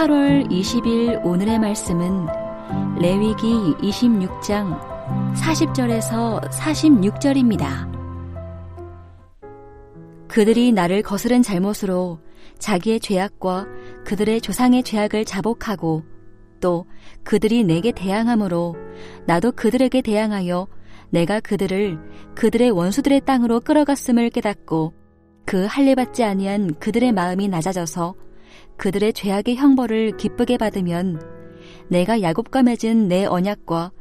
8월 20일 오늘의 말씀은 레위기 26장 40절에서 46절입니다. 그들이 나를 거스른 잘못으로 자기의 죄악과 그들의 조상의 죄악을 자복하고 또 그들이 내게 대항함으로 나도 그들에게 대항하여 내가 그들을 그들의 원수들의 땅으로 끌어갔음을 깨닫고 그 할례받지 아니한 그들의 마음이 낮아져서 그들의 죄악의 형벌을 기쁘게 받으면 내가 야곱과 맺은 내 언약과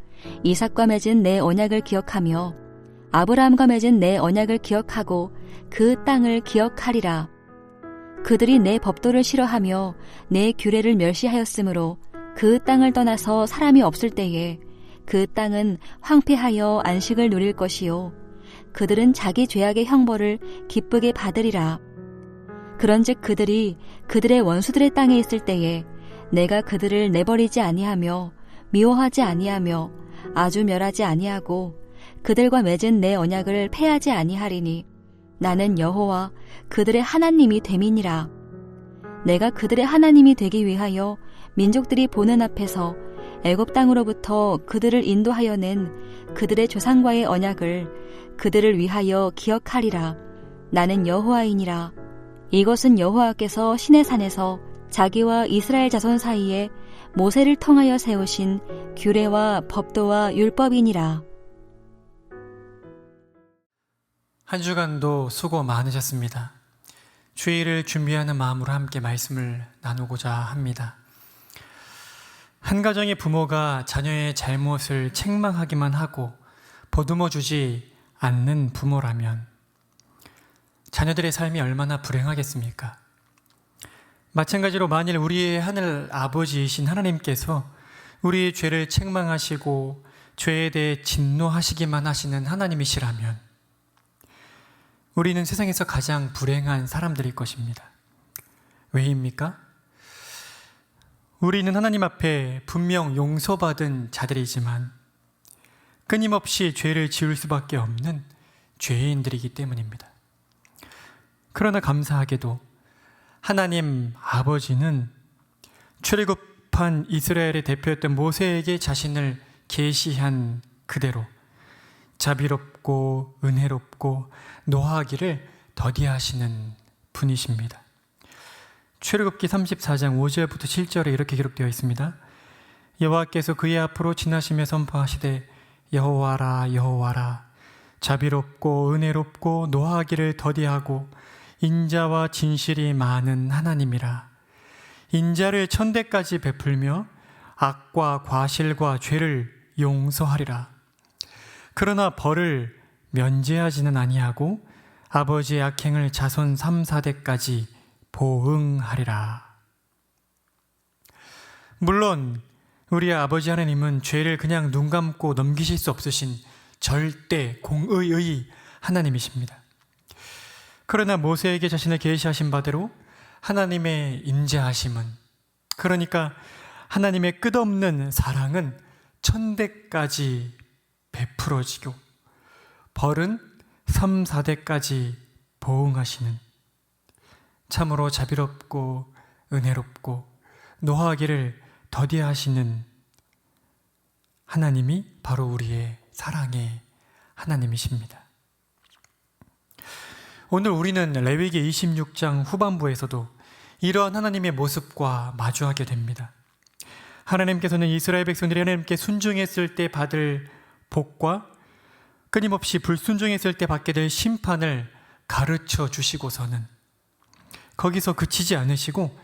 이삭과 맺은 내 언약을 기억하며 아브라함과 맺은 내 언약을 기억하고 그 땅을 기억하리라. 그들이 내 법도를 싫어하며 내 규례를 멸시하였으므로 그 땅을 떠나서 사람이 없을 때에 그 땅은 황폐하여 안식을 누릴 것이요 그들은 자기 죄악의 형벌을 기쁘게 받으리라. 그런즉 그들이 그들의 원수들의 땅에 있을 때에 내가 그들을 내버리지 아니하며 미워하지 아니하며 아주 멸하지 아니하고 그들과 맺은 내 언약을 폐하지 아니하리니 나는 여호와 그들의 하나님이 됨이니라. 내가 그들의 하나님이 되기 위하여 민족들이 보는 앞에서 애굽 땅으로부터 그들을 인도하여 낸 그들의 조상과의 언약을 그들을 위하여 기억하리라. 나는 여호와이니라. 이것은 여호와께서 시내산에서 자기와 이스라엘 자손 사이에 모세를 통하여 세우신 규례와 법도와 율법이니라. 한 주간도 수고 많으셨습니다. 주일을 준비하는 마음으로 함께 말씀을 나누고자 합니다. 한 가정의 부모가 자녀의 잘못을 책망하기만 하고 보듬어 주지 않는 부모라면 자녀들의 삶이 얼마나 불행하겠습니까? 마찬가지로 만일 우리의 하늘 아버지이신 하나님께서 우리의 죄를 책망하시고 죄에 대해 진노하시기만 하시는 하나님이시라면 우리는 세상에서 가장 불행한 사람들일 것입니다. 왜입니까? 우리는 하나님 앞에 분명 용서받은 자들이지만 끊임없이 죄를 지을 수밖에 없는 죄인들이기 때문입니다. 그러나 감사하게도 하나님 아버지는 출애굽한 이스라엘의 대표였던 모세에게 자신을 계시한 그대로 자비롭고 은혜롭고 노하기를 더디하시는 분이십니다. 출애굽기 34장 5절부터 7절에 이렇게 기록되어 있습니다. 여호와께서 그의 앞으로 지나시며 선포하시되 여호와라 여호와라 자비롭고 은혜롭고 노하기를 더디하고 인자와 진실이 많은 하나님이라. 인자를 천대까지 베풀며 악과 과실과 죄를 용서하리라. 그러나 벌을 면제하지는 아니하고 아버지의 악행을 자손 3, 4대까지 보응하리라. 물론 우리 아버지 하나님은 죄를 그냥 눈 감고 넘기실 수 없으신 절대 공의의 하나님이십니다. 그러나 모세에게 자신을 계시하신 바대로 하나님의 임재하심은, 그러니까 하나님의 끝없는 사랑은 천대까지 베풀어지고 벌은 3, 4대까지 보응하시는 참으로 자비롭고 은혜롭고 노하기를 더디하시는 하나님이 바로 우리의 사랑의 하나님이십니다. 오늘 우리는 레위기 26장 후반부에서도 이러한 하나님의 모습과 마주하게 됩니다. 하나님께서는 이스라엘 백성들이 하나님께 순종했을 때 받을 복과 끊임없이 불순종했을 때 받게 될 심판을 가르쳐 주시고서는 거기서 그치지 않으시고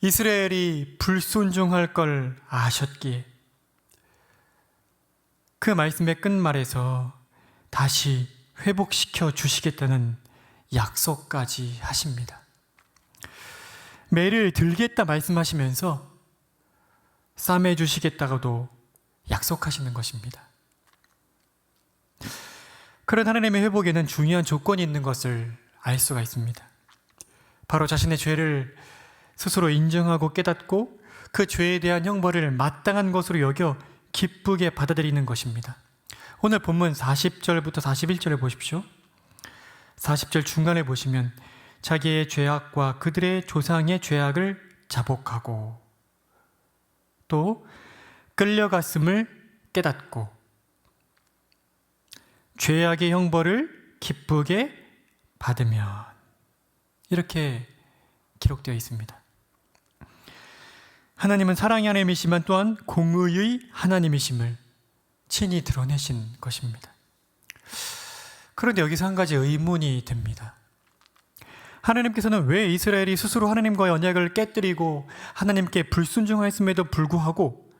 이스라엘이 불순종할 걸 아셨기에 그 말씀의 끝말에서 다시 회복시켜 주시겠다는 약속까지 하십니다. 매를 들겠다 말씀하시면서 싸매 주시겠다고도 약속하시는 것입니다. 그런 하나님의 회복에는 중요한 조건이 있는 것을 알 수가 있습니다. 바로 자신의 죄를 스스로 인정하고 깨닫고 그 죄에 대한 형벌을 마땅한 것으로 여겨 기쁘게 받아들이는 것입니다. 오늘 본문 40절부터 41절에 보십시오. 40절 중간에 보시면 자기의 죄악과 그들의 조상의 죄악을 자복하고 또 끌려갔음을 깨닫고 죄악의 형벌을 기쁘게 받으면, 이렇게 기록되어 있습니다. 하나님은 사랑의 하나님이시지만 또한 공의의 하나님이심을 친히 드러내신 것입니다. 그런데 여기서 한 가지 의문이 듭니다. 하나님께서는 왜 이스라엘이 스스로 하나님과의 언약을 깨뜨리고 하나님께 불순종하였음에도 불구하고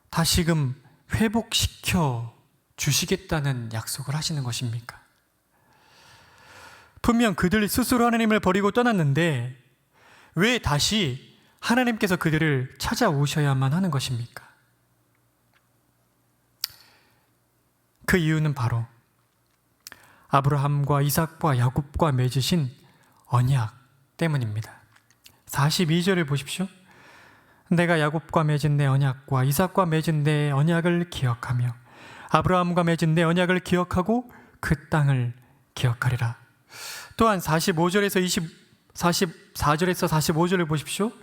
다시금 회복시켜 주시겠다는 약속을 하시는 것입니까? 분명 그들 스스로 하나님을 버리고 떠났는데 왜 다시 하나님께서 그들을 찾아오셔야만 하는 것입니까? 그 이유는 바로 아브라함과 이삭과 야곱과 맺으신 언약 때문입니다. 42절을 보십시오. 내가 야곱과 맺은 내 언약과 이삭과 맺은 내 언약을 기억하며 아브라함과 맺은 내 언약을 기억하고 그 땅을 기억하리라. 또한 44절에서 45절을 보십시오.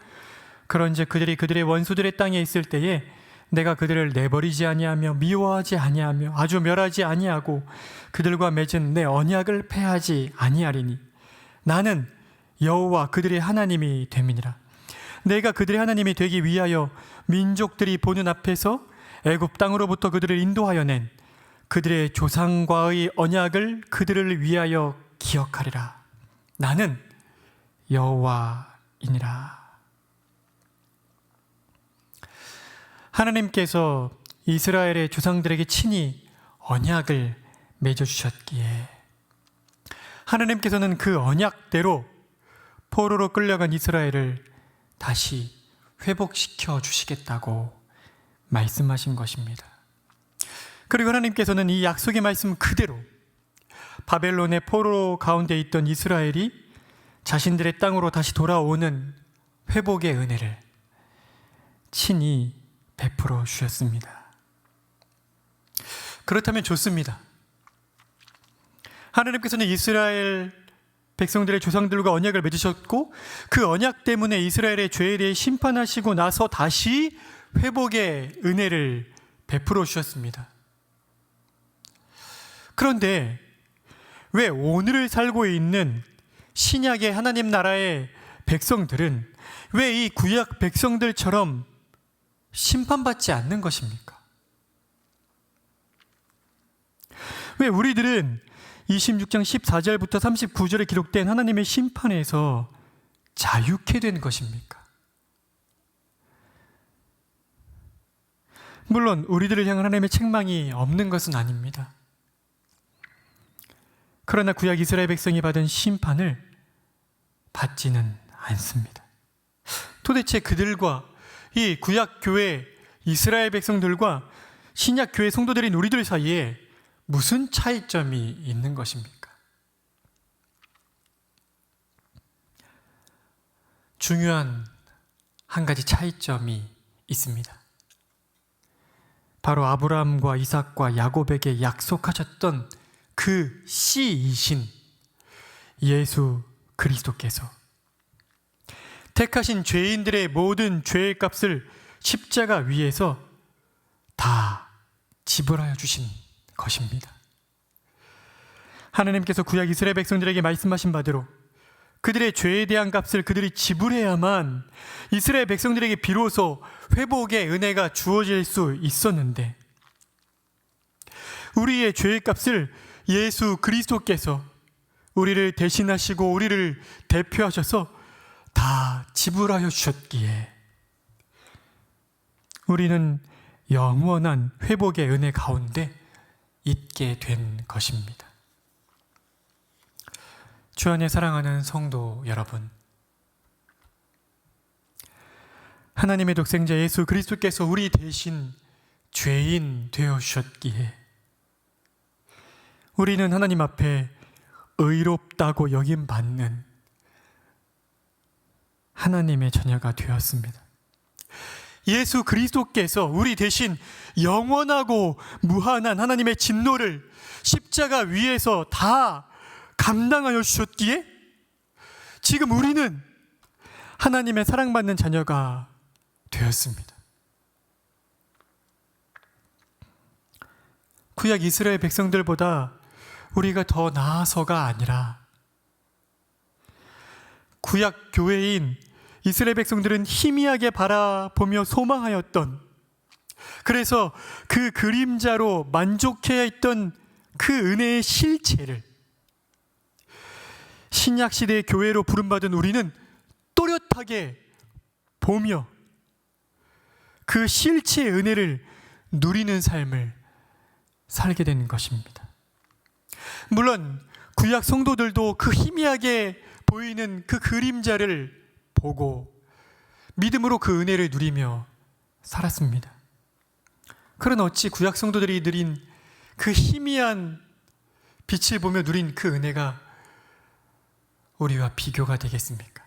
그런즉 그들이 그들의 원수들의 땅에 있을 때에 내가 그들을 내버리지 아니하며 미워하지 아니하며 아주 멸하지 아니하고 그들과 맺은 내 언약을 폐하지 아니하리니 나는 여호와 그들의 하나님이 됨이니라. 내가 그들의 하나님이 되기 위하여 민족들이 보는 앞에서 애굽 땅으로부터 그들을 인도하여 낸 그들의 조상과의 언약을 그들을 위하여 기억하리라. 나는 여호와이니라. 하나님께서 이스라엘의 조상들에게 친히 언약을 맺어주셨기에 하나님께서는 그 언약대로 포로로 끌려간 이스라엘을 다시 회복시켜 주시겠다고 말씀하신 것입니다. 그리고 하나님께서는 이 약속의 말씀 그대로 바벨론의 포로 가운데 있던 이스라엘이 자신들의 땅으로 다시 돌아오는 회복의 은혜를 친히 베풀어 주셨습니다. 그렇다면 좋습니다. 하나님께서는 이스라엘 백성들의 조상들과 언약을 맺으셨고 그 언약 때문에 이스라엘의 죄에 대해 심판하시고 나서 다시 회복의 은혜를 베풀어 주셨습니다. 그런데 왜 오늘을 살고 있는 신약의 하나님 나라의 백성들은 왜 이 구약 백성들처럼 심판받지 않는 것입니까? 왜 우리들은 26장 14절부터 39절에 기록된 하나님의 심판에서 자유케 된 것입니까? 물론 우리들을 향한 하나님의 책망이 없는 것은 아닙니다. 그러나 구약 이스라엘 백성이 받은 심판을 받지는 않습니다. 도대체 그들과 이 구약 교회 이스라엘 백성들과 신약 교회 성도들인 우리들 사이에 무슨 차이점이 있는 것입니까? 중요한 한 가지 차이점이 있습니다. 바로 아브라함과 이삭과 야곱에게 약속하셨던 그 씨이신 예수 그리스도께서 택하신 죄인들의 모든 죄의 값을 십자가 위에서 다 지불하여 주신 것입니다. 하나님께서 구약 이스라엘 백성들에게 말씀하신 바대로 그들의 죄에 대한 값을 그들이 지불해야만 이스라엘 백성들에게 비로소 회복의 은혜가 주어질 수 있었는데 우리의 죄의 값을 예수 그리스도께서 우리를 대신하시고 우리를 대표하셔서 다 지불하여 주셨기에 우리는 영원한 회복의 은혜 가운데 있게 된 것입니다. 주 안에 사랑하는 성도 여러분, 하나님의 독생자 예수 그리스도께서 우리 대신 죄인 되어 주셨기에 우리는 하나님 앞에 의롭다고 여김받는 하나님의 자녀가 되었습니다. 예수 그리스도께서 우리 대신 영원하고 무한한 하나님의 진노를 십자가 위에서 다 감당하여 주셨기에 지금 우리는 하나님의 사랑받는 자녀가 되었습니다. 구약 이스라엘 백성들보다 우리가 더 나아서가 아니라 구약 교회인 이스라엘 백성들은 희미하게 바라보며 소망하였던, 그래서 그 그림자로 만족해야 했던 그 은혜의 실체를 신약시대의 교회로 부름받은 우리는 또렷하게 보며 그 실체의 은혜를 누리는 삶을 살게 되는 것입니다. 물론 구약 성도들도 그 희미하게 보이는 그 그림자를 보고 믿음으로 그 은혜를 누리며 살았습니다. 그런 어찌 구약 성도들이 누린 그 희미한 빛을 보며 누린 그 은혜가 우리와 비교가 되겠습니까?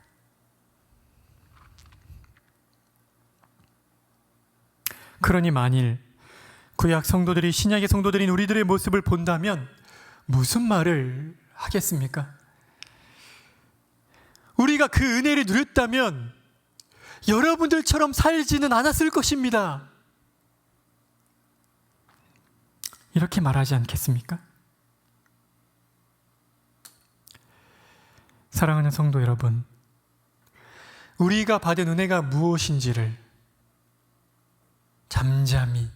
그러니 만일 구약 성도들이 신약의 성도들인 우리들의 모습을 본다면 무슨 말을 하겠습니까? 우리가 그 은혜를 누렸다면 여러분들처럼 살지는 않았을 것입니다. 이렇게 말하지 않겠습니까? 사랑하는 성도 여러분, 우리가 받은 은혜가 무엇인지를 잠잠히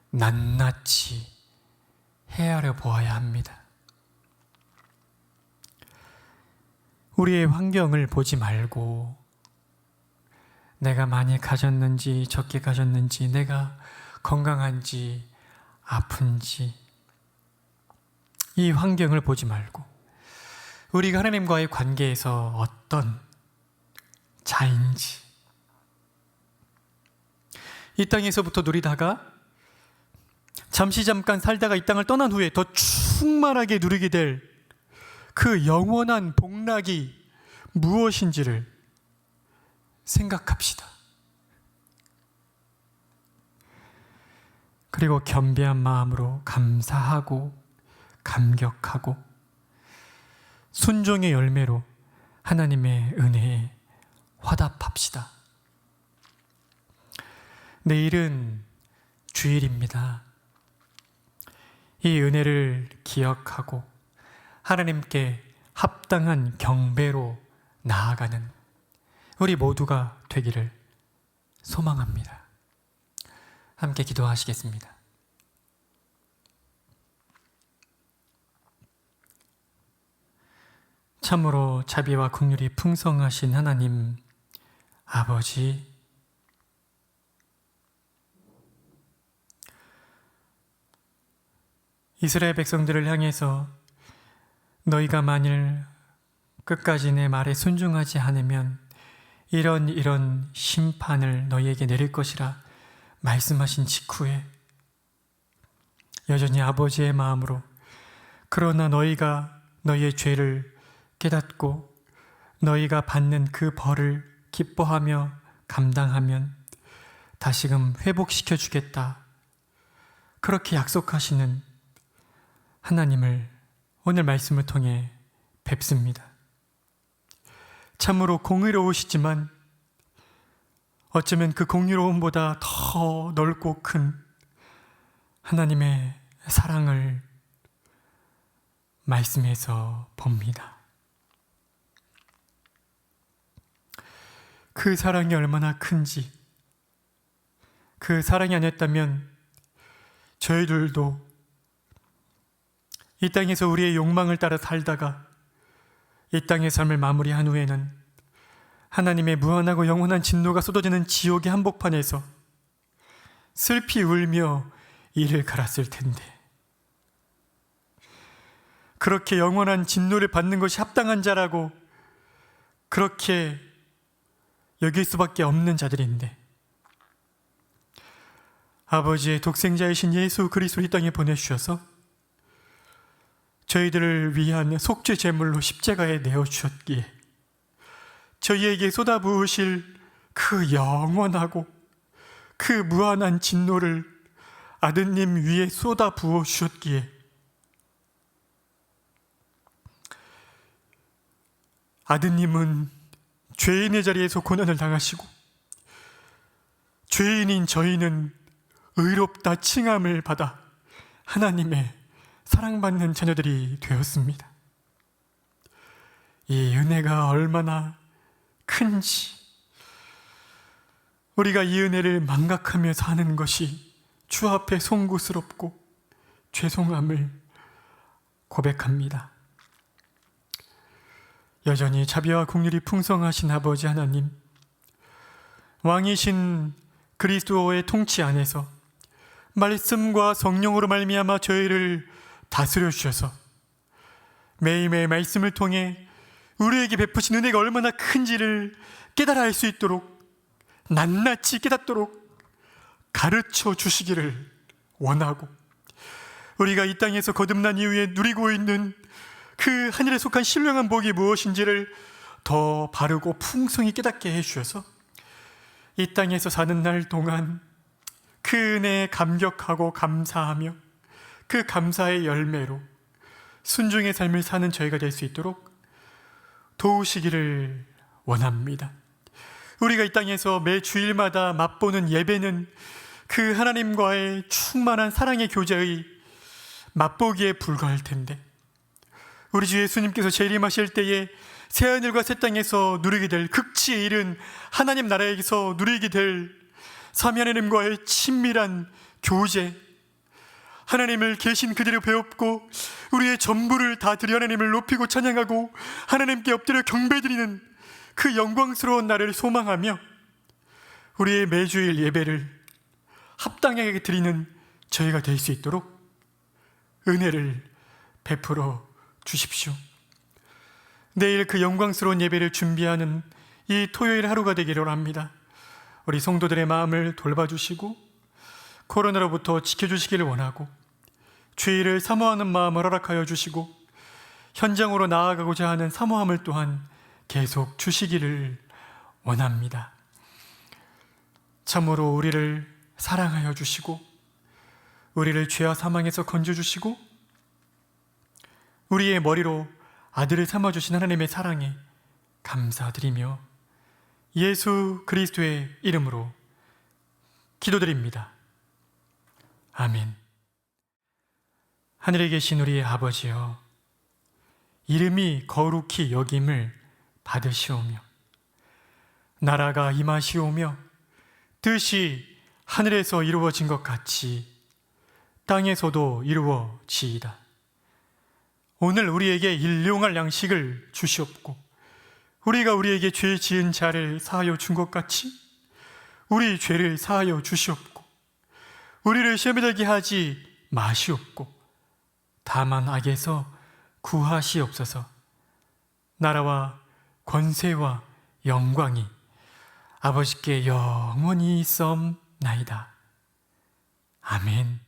낱낱이 헤아려 보아야 합니다. 우리의 환경을 보지 말고 내가 많이 가졌는지 적게 가졌는지, 내가 건강한지 아픈지, 이 환경을 보지 말고 우리가 하나님과의 관계에서 어떤 자인지, 이 땅에서부터 누리다가 잠시 잠깐 살다가 이 땅을 떠난 후에 더 충만하게 누리게 될 그 영원한 복락이 무엇인지를 생각합시다. 그리고 겸비한 마음으로 감사하고 감격하고 순종의 열매로 하나님의 은혜에 화답합시다. 내일은 주일입니다. 이 은혜를 기억하고 하나님께 합당한 경배로 나아가는 우리 모두가 되기를 소망합니다. 함께 기도하시겠습니다. 참으로 자비와 긍휼이 풍성하신 하나님 아버지, 이스라엘 백성들을 향해서 너희가 만일 끝까지 내 말에 순종하지 않으면 이런 심판을 너희에게 내릴 것이라 말씀하신 직후에 여전히 아버지의 마음으로, 그러나 너희가 너희의 죄를 깨닫고 너희가 받는 그 벌을 기뻐하며 감당하면 다시금 회복시켜 주겠다, 그렇게 약속하시는 하나님을 오늘 말씀을 통해 뵙습니다. 참으로 공의로우시지만 어쩌면 그 공의로움보다 더 넓고 큰 하나님의 사랑을 말씀에서 봅니다. 그 사랑이 얼마나 큰지, 그 사랑이 아니었다면 저희들도 이 땅에서 우리의 욕망을 따라 살다가 이 땅의 삶을 마무리한 후에는 하나님의 무한하고 영원한 진노가 쏟아지는 지옥의 한복판에서 슬피 울며 이를 갈았을 텐데, 그렇게 영원한 진노를 받는 것이 합당한 자라고 그렇게 여길 수밖에 없는 자들인데, 아버지의 독생자이신 예수 그리스도를 이 땅에 보내주셔서 저희들을 위한 속죄 제물로 십자가에 내어주셨기에 저희에게 쏟아부으실 그 영원하고 그 무한한 진노를 아드님 위에 쏟아부어 주셨기에 아드님은 죄인의 자리에서 고난을 당하시고 죄인인 저희는 의롭다 칭함을 받아 하나님의 사랑받는 자녀들이 되었습니다. 이 은혜가 얼마나 큰지, 우리가 이 은혜를 망각하며 사는 것이 주 앞에 송구스럽고 죄송함을 고백합니다. 여전히 자비와 긍휼이 풍성하신 아버지 하나님, 왕이신 그리스도의 통치 안에서 말씀과 성령으로 말미암아 저희를 다스려 주셔서 매일매일 말씀을 통해 우리에게 베푸신 은혜가 얼마나 큰지를 깨달아 알 수 있도록, 낱낱이 깨닫도록 가르쳐 주시기를 원하고, 우리가 이 땅에서 거듭난 이후에 누리고 있는 그 하늘에 속한 신령한 복이 무엇인지를 더 바르고 풍성히 깨닫게 해주셔서 이 땅에서 사는 날 동안 그 은혜에 감격하고 감사하며 그 감사의 열매로 순종의 삶을 사는 저희가 될 수 있도록 도우시기를 원합니다. 우리가 이 땅에서 매 주일마다 맛보는 예배는 그 하나님과의 충만한 사랑의 교제의 맛보기에 불과할 텐데, 우리 주 예수님께서 재림하실 때에 새하늘과 새 땅에서 누리게 될 극치에 이른 하나님 나라에서 누리게 될 삼위 하나님과의 친밀한 교제, 하나님을 계신 그대로 배웠고 우리의 전부를 다 드려 하나님을 높이고 찬양하고 하나님께 엎드려 경배드리는 그 영광스러운 날을 소망하며 우리의 매주일 예배를 합당하게 드리는 저희가 될 수 있도록 은혜를 베풀어 주십시오. 내일 그 영광스러운 예배를 준비하는 이 토요일 하루가 되기를 합니다. 우리 성도들의 마음을 돌봐주시고 코로나로부터 지켜주시기를 원하고, 죄를 사모하는 마음을 허락하여 주시고 현장으로 나아가고자 하는 사모함을 또한 계속 주시기를 원합니다. 참으로 우리를 사랑하여 주시고 우리를 죄와 사망에서 건져주시고 우리의 머리로 아들을 삼아주신 하나님의 사랑에 감사드리며 예수 그리스도의 이름으로 기도드립니다. 아멘. 하늘에 계신 우리의 아버지여, 이름이 거룩히 여김을 받으시오며 나라가 임하시오며 뜻이 하늘에서 이루어진 것 같이 땅에서도 이루어지이다. 오늘 우리에게 일용할 양식을 주시옵고 우리가 우리에게 죄 지은 자를 사하여 준 것 같이 우리 죄를 사하여 주시옵고 우리를 시험에 들게 하지 마시옵고 다만 악에서 구하시옵소서. 나라와 권세와 영광이 아버지께 영원히 있사옵나이다. 아멘.